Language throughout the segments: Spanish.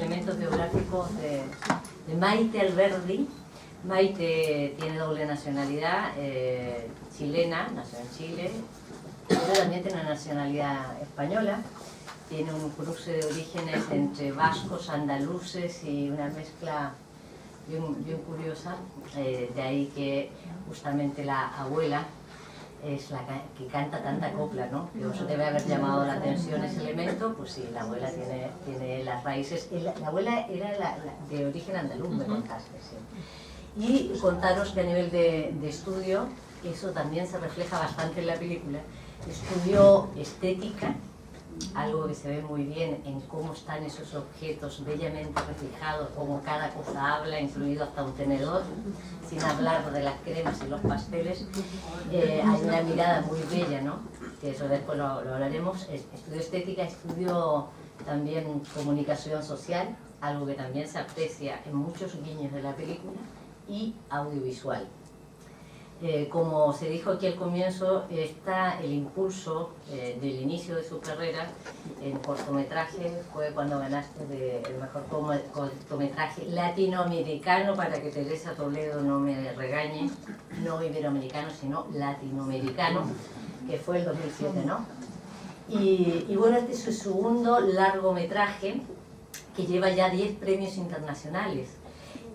elementos biográficos de Maite Alberdi. Maite tiene doble nacionalidad, chilena, nació en Chile, pero también tiene una nacionalidad española. Tiene un cruce de orígenes entre vascos, andaluces y una mezcla bien curiosa, de ahí que justamente la abuela es la que canta tanta copla, ¿no? Que eso debe haber llamado la atención ese elemento. Pues sí, la abuela tiene las raíces. La abuela era de origen andaluz, me contaste, sí. Y contaros que a nivel de estudio, eso también se refleja bastante en la película. Estudió estética, algo que se ve muy bien en cómo están esos objetos bellamente reflejados, cómo cada cosa habla, incluido hasta un tenedor, sin hablar de las cremas y los pasteles. Hay una mirada muy bella, ¿no? Que eso después lo hablaremos. Estudió estética, estudió también comunicación social, algo que también se aprecia en muchos guiños de la película, y audiovisual. Como se dijo aquí al comienzo, está el impulso del inicio de su carrera en cortometraje. Fue cuando ganaste el mejor cortometraje latinoamericano, para que Teresa Toledo no me regañe, no iberoamericano sino latinoamericano, que fue el 2007, ¿no? Y bueno, este es su segundo largometraje, que lleva ya 10 premios internacionales.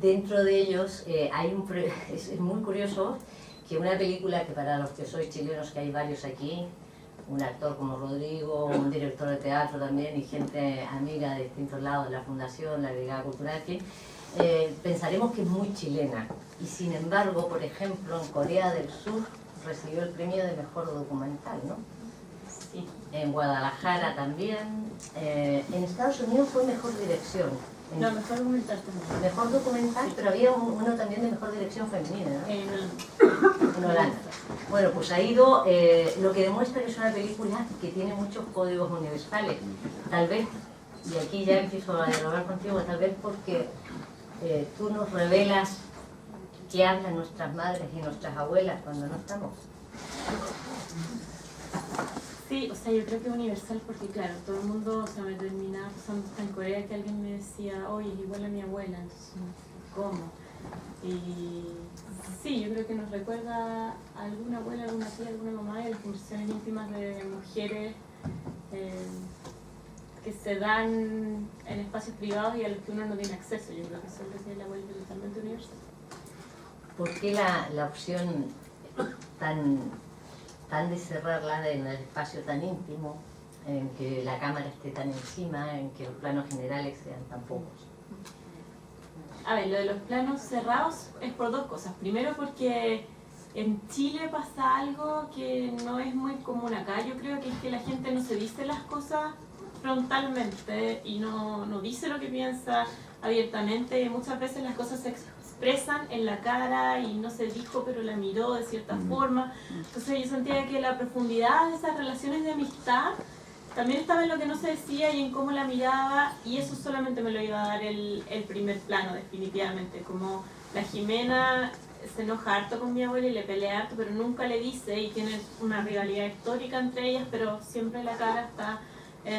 Dentro de ellos es muy curioso que una película que, para los que sois chilenos, que hay varios aquí, un actor como Rodrigo, un director de teatro también, y gente amiga de distintos lados de la Fundación, la Brigada Cultural, en fin, pensaremos que es muy chilena. Y sin embargo, por ejemplo, en Corea del Sur recibió el premio de mejor documental, ¿no? Sí. En Guadalajara también. En Estados Unidos fue mejor dirección. No, mejor documental también. Mejor documental, sí. Pero había uno también de mejor dirección femenina, ¿no? En Holanda. Bueno, pues ha ido, lo que demuestra que es una película que tiene muchos códigos universales. Tal vez, y aquí ya empiezo a dialogar contigo, tal vez porque tú nos revelas qué hablan nuestras madres y nuestras abuelas cuando no estamos. Sí, o sea, yo creo que es universal porque, claro, todo el mundo, o sea, me terminaba pasando hasta en Corea que alguien me decía, oye, es igual a mi abuela, entonces, ¿cómo? Y sí, yo creo que nos recuerda a alguna abuela, alguna tía, alguna mamá, y las conversaciones íntimas de mujeres que se dan en espacios privados y a los que uno no tiene acceso. Yo creo que eso es lo que es la abuela totalmente universal. ¿Por qué la opción tan de cerrarla en el espacio tan íntimo, en que la cámara esté tan encima, en que los planos generales sean tan pocos? A ver, lo de los planos cerrados es por dos cosas. Primero porque en Chile pasa algo que no es muy común acá. Yo creo que es que la gente no se dice las cosas frontalmente y no dice lo que piensa abiertamente. Y muchas veces las cosas se expresan en la cara y no se dijo, pero la miró de cierta forma. Entonces yo sentía que la profundidad de esas relaciones de amistad también estaba en lo que no se decía y en cómo la miraba, y eso solamente me lo iba a dar el primer plano, definitivamente. Como la Jimena se enoja harto con mi abuela y le pelea harto, pero nunca le dice, y tiene una rivalidad histórica entre ellas, pero siempre la cara está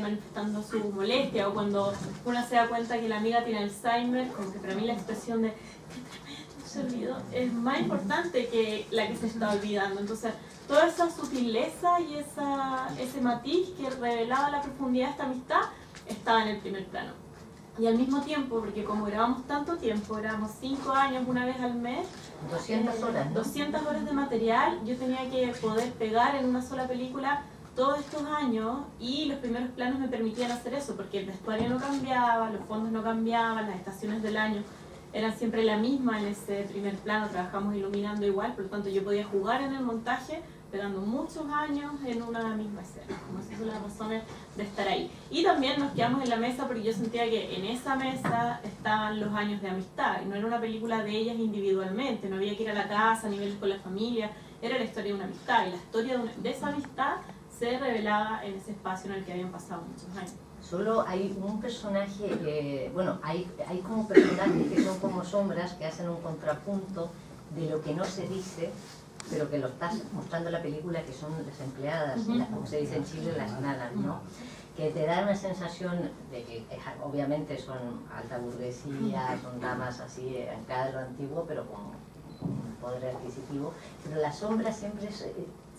manifestando su molestia. O cuando una se da cuenta que la amiga tiene Alzheimer, como que para mí la expresión de "qué tremendo, se olvidó", es más importante que la que se está olvidando. Entonces toda esa sutileza y ese matiz que revelaba la profundidad de esta amistad estaba en el primer plano. Y al mismo tiempo, porque como grabamos tanto tiempo, grabamos 5 años, una vez al mes, 200 horas, ¿no? 200 horas de material, yo tenía que poder pegar en una sola película todos estos años, y los primeros planos me permitían hacer eso, porque el vestuario no cambiaba, los fondos no cambiaban, las estaciones del año eran siempre la misma en ese primer plano, trabajamos iluminando igual, por lo tanto yo podía jugar en el montaje pegando muchos años en una misma escena. Como esas son las razones de estar ahí. Y también nos quedamos en la mesa porque yo sentía que en esa mesa estaban los años de amistad, y no era una película de ellas individualmente, no había que ir a la casa ni verlos con la familia, era la historia de una amistad, y la historia de esa amistad se revelaba en ese espacio en el que habían pasado muchos años. Solo hay un personaje, bueno, hay como personajes que son como sombras que hacen un contrapunto de lo que no se dice, pero que lo estás mostrando en la película, que son las empleadas, como se dice en Chile, las nanas, ¿no? que te da una sensación de que obviamente son alta burguesía, son damas así en cada de lo antiguo, pero con un poder adquisitivo, pero las sombras siempre,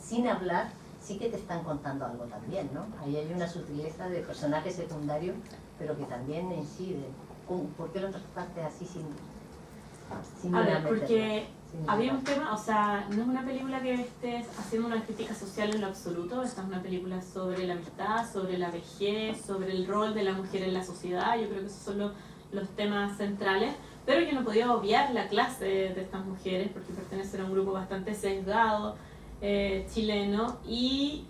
sin hablar, sí que te están contando algo también, ¿no? Ahí hay una sutileza de personaje secundario, pero que también incide. ¿Por qué lo trataste así sin A ver, meterla? porque había un tema, o sea, no es una película que estés haciendo una crítica social en lo absoluto, esta es una película sobre la amistad, sobre la vejez, sobre el rol de la mujer en la sociedad, yo creo que esos son los temas centrales, pero yo no podía obviar la clase de estas mujeres porque pertenecen a un grupo bastante sesgado, chileno, y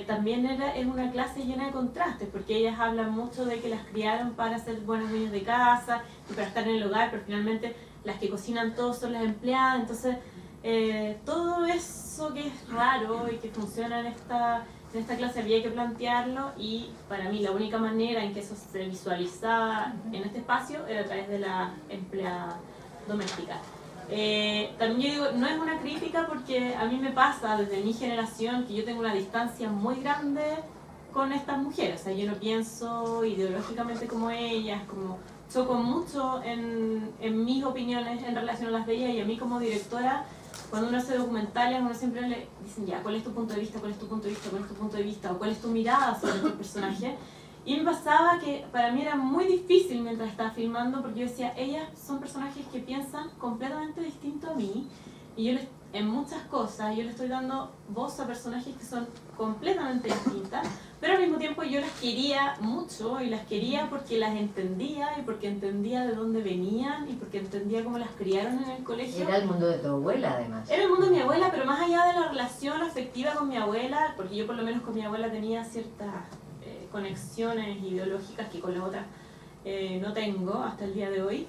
también es una clase llena de contrastes, porque ellas hablan mucho de que las criaron para ser buenas niñas de casa y para estar en el hogar, pero finalmente las que cocinan todo son las empleadas, entonces todo eso que es raro y que funciona en esta clase había que plantearlo, y para mí la única manera en que eso se visualizaba en este espacio era a través de la empleada doméstica. También yo digo, no es una crítica porque a mí me pasa desde mi generación que yo tengo una distancia muy grande con estas mujeres, o sea, yo no pienso ideológicamente como ellas, como choco mucho en mis opiniones en relación a las de ellas, y a mí como directora, cuando uno hace documentales, uno siempre le dicen, ya, ¿cuál es tu punto de vista? ¿Cuál es tu punto de vista? ¿Cuál es tu punto de vista? ¿O cuál es tu mirada sobre este personaje? Y me pasaba que para mí era muy difícil mientras estaba filmando, porque yo decía, ellas son personajes que piensan completamente distinto a mí, y yo en muchas cosas yo le estoy dando voz a personajes que son completamente distintas, pero al mismo tiempo yo las quería mucho, y las quería porque las entendía, y porque entendía de dónde venían, y porque entendía cómo las criaron en el colegio. Era el mundo de tu abuela, además. Era el mundo de mi abuela, pero más allá de la relación afectiva con mi abuela, porque yo por lo menos con mi abuela tenía ciertas conexiones ideológicas que con las otras no tengo hasta el día de hoy.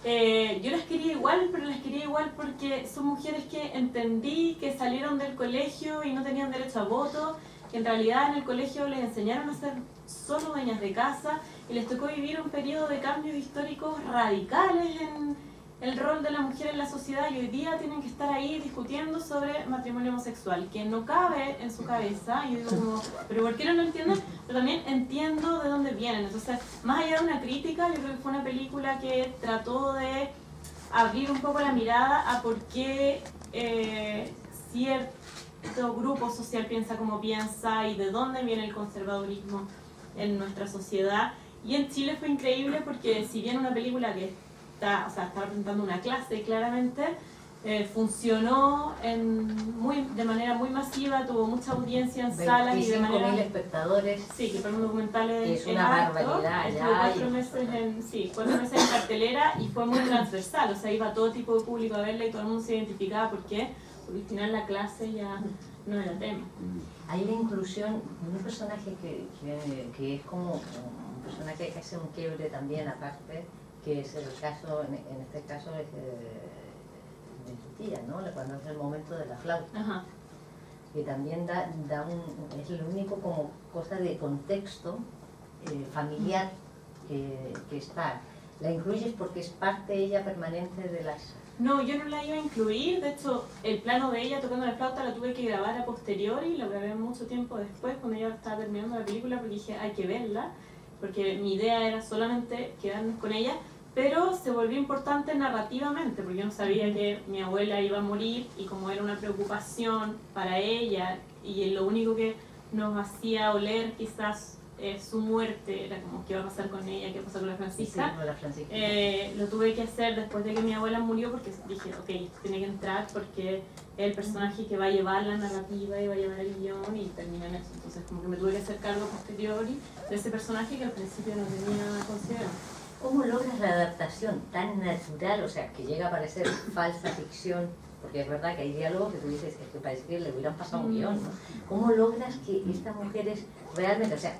Yo las quería igual, pero las quería igual porque son mujeres que entendí que salieron del colegio y no tenían derecho a voto, que en realidad en el colegio les enseñaron a ser solo dueñas de casa, y les tocó vivir un periodo de cambios históricos radicales en el rol de la mujer en la sociedad, y hoy día tienen que estar ahí discutiendo sobre matrimonio homosexual, que no cabe en su cabeza. Y yo digo como, ¿pero por qué no lo entienden? Pero también entiendo de dónde vienen. Entonces, más allá de una crítica, yo creo que fue una película que trató de abrir un poco la mirada a por qué cierto grupo social piensa como piensa, y de dónde viene el conservadurismo en nuestra sociedad. Y en Chile fue increíble porque, si bien una película que está representando una clase claramente, funcionó de manera muy masiva, tuvo mucha audiencia en salas y de manera... 25.000 espectadores. Sí, que para un documental es una alto. barbaridad. Estuvo 4 meses en cartelera, y fue muy transversal, o sea, iba todo tipo de público a verla y todo el mundo se identificaba. ¿Por qué? Porque al final la clase ya no era tema. Hay una inclusión de un personaje que es como un personaje que hace un quiebre también aparte, que es el caso, en este caso es de tu tía, ¿no? Cuando es el momento de la flauta. Ajá. Que también es lo único como cosa de contexto familiar que está. ¿La incluyes porque es parte ella permanente de las...? No, yo no la iba a incluir, de hecho el plano de ella tocando la flauta la tuve que grabar a posteriori, lo grabé mucho tiempo después cuando ya estaba terminando la película, porque dije hay que verla, porque mi idea era solamente quedarnos con ella, pero se volvió importante narrativamente, porque yo no sabía que mi abuela iba a morir, y como era una preocupación para ella, y lo único que nos hacía oler quizás su muerte era como qué va a pasar con ella, qué pasa con la Francisca. Sí, con la Francisca. Lo tuve que hacer después de que mi abuela murió, porque dije, ok, esto tiene que entrar porque es el personaje que va a llevar la narrativa y va a llevar el guión, y termina en eso. Entonces como que me tuve que hacer cargo posteriori de ese personaje que al principio no tenía considerado. ¿Cómo logras la adaptación tan natural, o sea, que llega a parecer falsa ficción? Porque es verdad que hay diálogos que tú dices que parece que le hubieran pasado un guión, ¿no? ¿Cómo logras que estas mujeres realmente, o sea,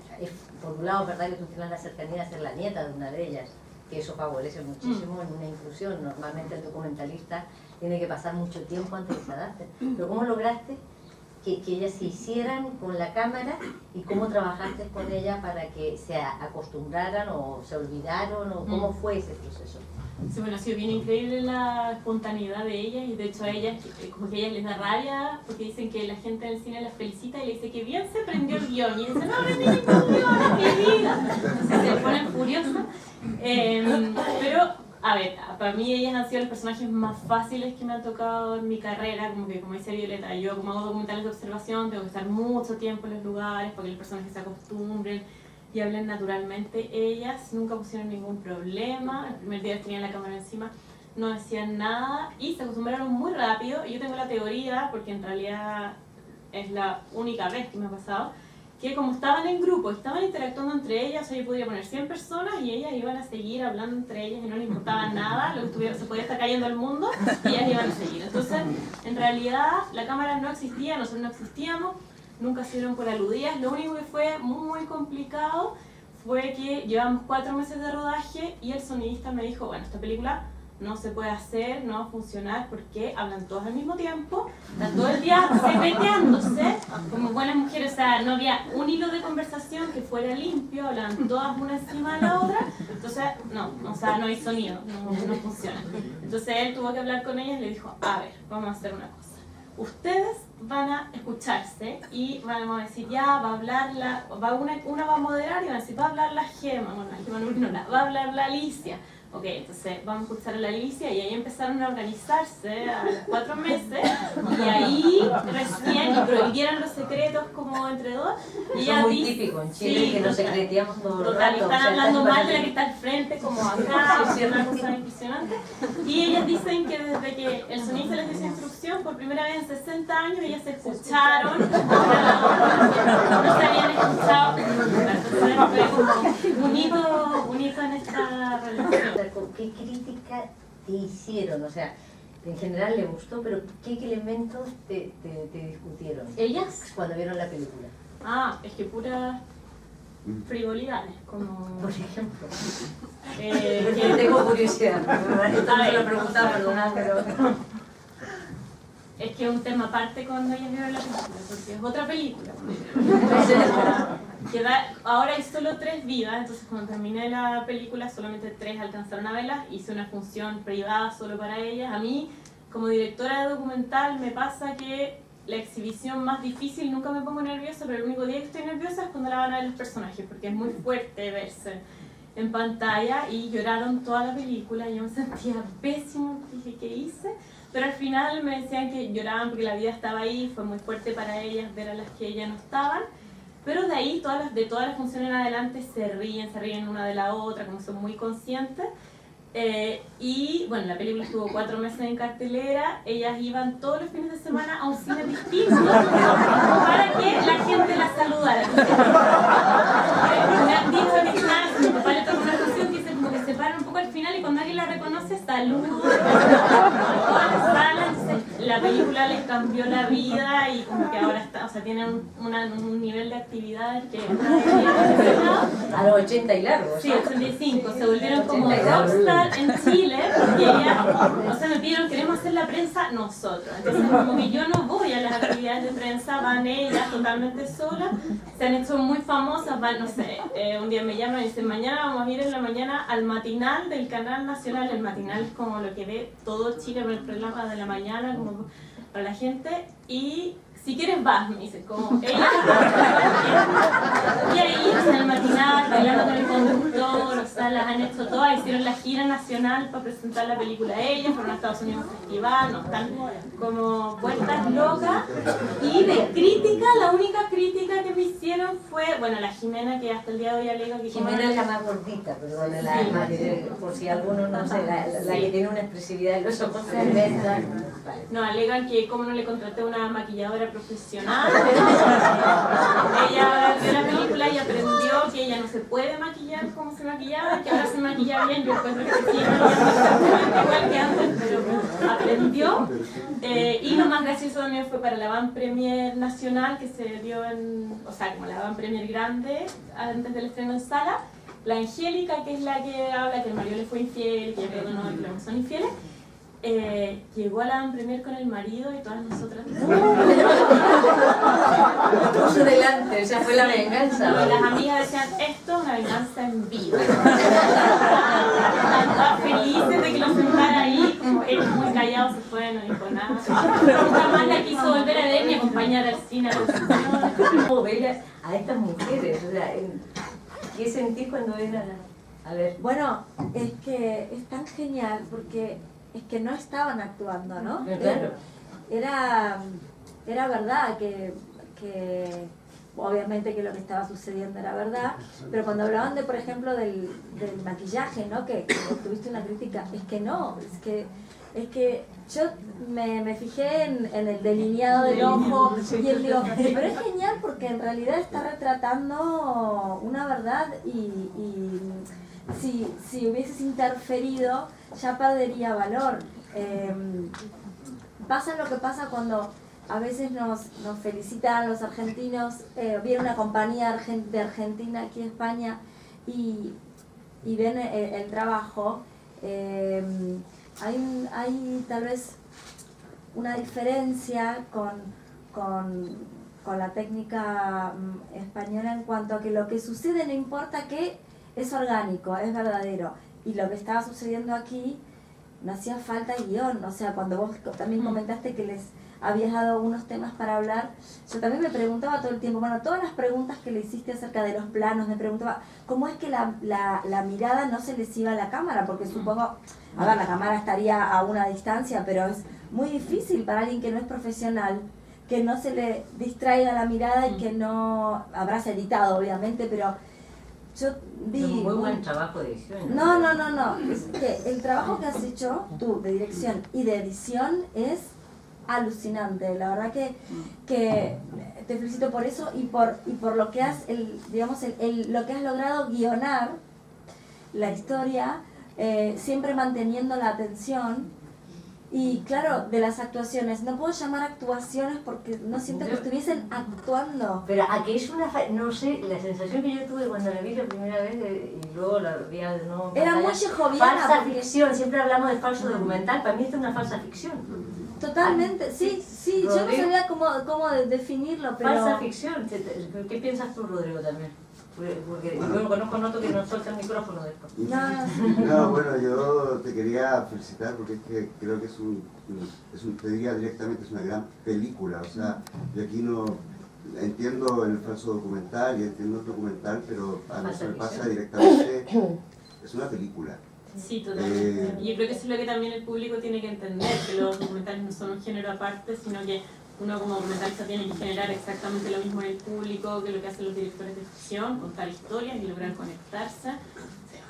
por un lado, verdad que tú tienes la cercanía de ser la nieta de una de ellas, que eso favorece muchísimo en una inclusión? Normalmente el documentalista tiene que pasar mucho tiempo antes de que se adapte. Pero ¿cómo lograste que ellas se hicieran con la cámara, y cómo trabajaste con ella para que se acostumbraran o se olvidaron, o cómo fue ese proceso? Sí, bueno, ha sido bien increíble la espontaneidad de ellas y de hecho a ellas, como que a ellas les da rabia porque dicen que la gente del cine las felicita y le dice que bien se prendió el guión y dicen, no, no tiene ningún guión en mi vida. Entonces se ponen furiosas. Pero, a ver, para mí ellas han sido los personajes más fáciles que me han tocado en mi carrera, como que como dice Violeta, yo como hago documentales de observación tengo que estar mucho tiempo en los lugares para que los personajes se acostumbren y hablen naturalmente. Ellas nunca pusieron ningún problema, el primer día tenían la cámara encima, no decían nada y se acostumbraron muy rápido. Y yo tengo la teoría, porque en realidad es la única vez que me ha pasado, que como estaban en grupo, estaban interactuando entre ellas, o sea, yo podía poner 100 personas y ellas iban a seguir hablando entre ellas y no les importaba nada, lo que estuviera, se podía estar cayendo el mundo y ellas iban a seguir. Entonces, en realidad, la cámara no existía, nosotros no existíamos, nunca se dieron por aludidas. Lo único que fue muy complicado fue que llevamos 4 meses de rodaje y el sonidista me dijo, bueno, esta película no se puede hacer, no va a funcionar porque hablan todos al mismo tiempo, están todo el día secreteándose como buenas mujeres, o sea, no había un hilo de conversación que fuera limpio, hablaban todas una encima de la otra, entonces no, o sea, no hay sonido, no funciona. Entonces él tuvo que hablar con ellas y le dijo, a ver, vamos a hacer una cosa. Ustedes van a escucharse y van a decir, ya, va a hablar una va a moderar y van a decir, va a hablar la Gema, bueno, la Gema no, va a hablar la Alicia. Ok, entonces vamos a escuchar a la Alicia y ahí empezaron a organizarse a los 4 meses y ahí recién y prohibieron los secretos como entre dos. Y eso es muy típico en Chile, sí, que nos secreteamos todo el rato. Están hablando mal de la que está al frente, como acá, una cosa impresionante. Y ellas dicen que desde que el sonista les dio esa instrucción, por primera vez en 60 años, ellas se escucharon, no se habían escuchado. Entonces fue como un hito en esta relación. ¿Qué crítica te hicieron? O sea, en general le gustó, pero ¿qué elementos te discutieron? ¿Ellas? Cuando vieron la película. Ah, es que puras frivolidades, como... Por ejemplo. Que tengo curiosidad, esto no se lo preguntaba, perdonad, pero... Es que es un tema aparte cuando ellas vieron la película, porque es otra película. Ahora hay solo 3 vivas, entonces cuando terminé la película solamente 3 alcanzaron a verlas, hice una función privada solo para ellas. A mí, como directora de documental, me pasa que la exhibición más difícil, nunca me pongo nerviosa, pero el único día que estoy nerviosa es cuando la van a ver los personajes, porque es muy fuerte verse en pantalla y lloraron toda la película y yo me sentía pésimo, dije, ¿qué hice? Pero al final me decían que lloraban porque la vida estaba ahí, fue muy fuerte para ellas ver a las que ya no estaban. Pero de ahí, de todas las funciones en adelante, se ríen una de la otra, como son muy conscientes. Y bueno, la película estuvo 4 meses en cartelera, ellas iban todos los fines de semana a un cine distinto para que la gente las saludara. Me han dicho que mi papá le tocó una canción que dice como que se paran un poco al final y cuando alguien la reconoce, saluda. Entonces la película les cambió la vida y como que ahora está, o sea, tienen un nivel de actividad que a los 80 y largos. Sí, 85, se volvieron como rockstar en Chile porque ellas, o sea, me pidieron, queremos hacer la prensa nosotros. Entonces como que yo no voy a las actividades de prensa, van ellas totalmente solas, se han hecho muy famosas, van, no sé, un día me llaman y dicen, mañana vamos a ir en la mañana al matinal del Canal Nacional. El matinal es como lo que ve todo Chile, el programa de la mañana, como para la gente, y si quieres vas, me dice, como ella. Y ahí, o sea, en el matinal, bailando con el conductor, o sea, las han hecho todas, hicieron la gira nacional para presentar la película a ellas, fueron a Estados Unidos a un festival, no, están como vueltas locas. Y de crítica, la única crítica que me hicieron fue, bueno, la Jimena, que hasta el día de hoy alega que... Jimena es la más gordita, perdón, por si alguno no sé, la que tiene una expresividad en los ojos tremenda. No, alegan que como no le contraté una maquilladora profesional. Ella vio la película y aprendió que ella no se puede maquillar como se maquillaba, que ahora se maquilla bien. Yo encuentro que sí, no igual que antes, pero aprendió. Y lo más gracioso también fue para la Van Premier nacional que se dio en, o sea, como la Van Premier grande antes del estreno en sala. La Angélica, que es la que habla que el marido le fue infiel, que ella perdonó que no son infieles. Llegó a la Van Premier con el marido y todas nosotras puso delante, o sea, fue la venganza. No, las amigas decían, esto es una venganza en vida. Estaban felices de que Nunca más la quiso volver a ver ni acompañar al cine a la función. ¿Cómo ver a estas mujeres? O sea, ¿qué sentís cuando ven a ver? Bueno, es que es tan genial porque es que no estaban actuando, ¿no? Claro. Era verdad que obviamente que lo que estaba sucediendo era verdad, pero cuando hablaban de, por ejemplo, del maquillaje, ¿no? Que tuviste una crítica, es que no, es que yo me fijé en el delineado del ojo y él digo, pero es genial porque en realidad está retratando una verdad y si hubieses interferido ya perdería valor. Pasa lo que pasa cuando a veces nos felicitan los argentinos, viene una compañía de Argentina aquí en España y ven el trabajo. Hay tal vez una diferencia con la técnica española en cuanto a que lo que sucede no importa que es orgánico, es verdadero. Y lo que estaba sucediendo aquí no hacía falta guión. O sea, cuando vos también comentaste que les habías dado unos temas para hablar, yo también me preguntaba todo el tiempo, bueno, todas las preguntas que le hiciste acerca de los planos, me preguntaba, ¿cómo es que la mirada no se les iba a la cámara? Porque supongo, a ver, la cámara estaría a una distancia, pero es muy difícil para alguien que no es profesional, que no se le distraiga la mirada y que no, habrás editado obviamente, pero yo vi... Un muy buen trabajo de edición. No, es que el trabajo que has hecho tú de dirección y de edición es alucinante, la verdad que te felicito por eso y por lo que has, lo que has logrado guionar la historia, siempre manteniendo la atención. Y claro, de las actuaciones, no puedo llamar actuaciones porque no siento que estuviesen actuando. Pero aquí es no sé, la sensación que yo tuve cuando la vi la primera vez y luego la vi de nuevo. Era muy chejoviana. Falsa ficción, siempre hablamos de falso documental, para mí esto es una falsa ficción. Totalmente, sí, yo no sabía cómo definirlo, pero... Falsa ficción, ¿qué piensas tú, Rodrigo, también? Porque yo conozco noto que nos suelta el micrófono después. No, bueno, yo te quería felicitar porque es que creo que te diría directamente, es una gran película. O sea, yo aquí no entiendo el falso documental y entiendo el documental, pero a mí se me pasa directamente, es una película. Sí, totalmente. Y yo creo que eso es lo que también el público tiene que entender, que los documentales no son un género aparte, sino que uno como documentalista tiene que generar exactamente lo mismo en el público que lo que hacen los directores de ficción, contar historias y lograr conectarse.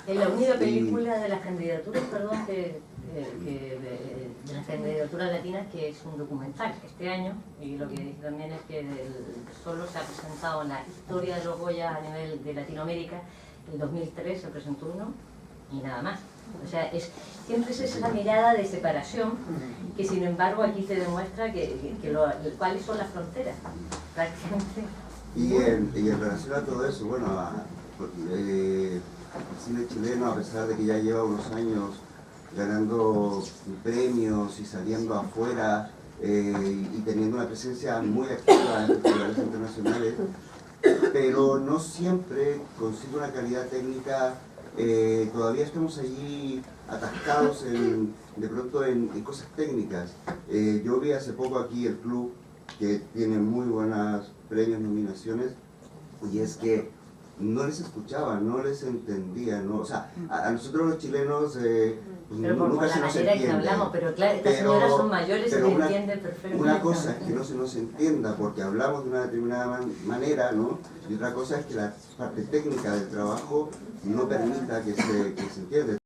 Es la única película de las candidaturas, de las candidaturas latinas que es un documental este año, y lo que dice también es que solo se ha presentado en la historia de los Goya a nivel de Latinoamérica, el 2003 se presentó uno y nada más. O sea, siempre es esa mirada de separación que sin embargo aquí se demuestra cuáles son las fronteras, prácticamente. Y en relación a todo eso, bueno, el cine chileno, a pesar de que ya lleva unos años ganando premios y saliendo afuera y teniendo una presencia muy activa en festivales internacionales, pero no siempre consigue una calidad técnica. Todavía estamos allí atascados de pronto en cosas técnicas. Yo vi hace poco aquí el club, que tiene muy buenos premios, nominaciones, y es que no les escuchaba, no les entendía, ¿no? O sea, a nosotros los chilenos pues nunca se nos entiende. Que hablamos, pero claro, estas señoras son mayores y se entienden perfectamente. Una cosa es que no se nos entienda porque hablamos de una determinada manera, ¿no? Y otra cosa es que la parte técnica del trabajo no permita que se entienda.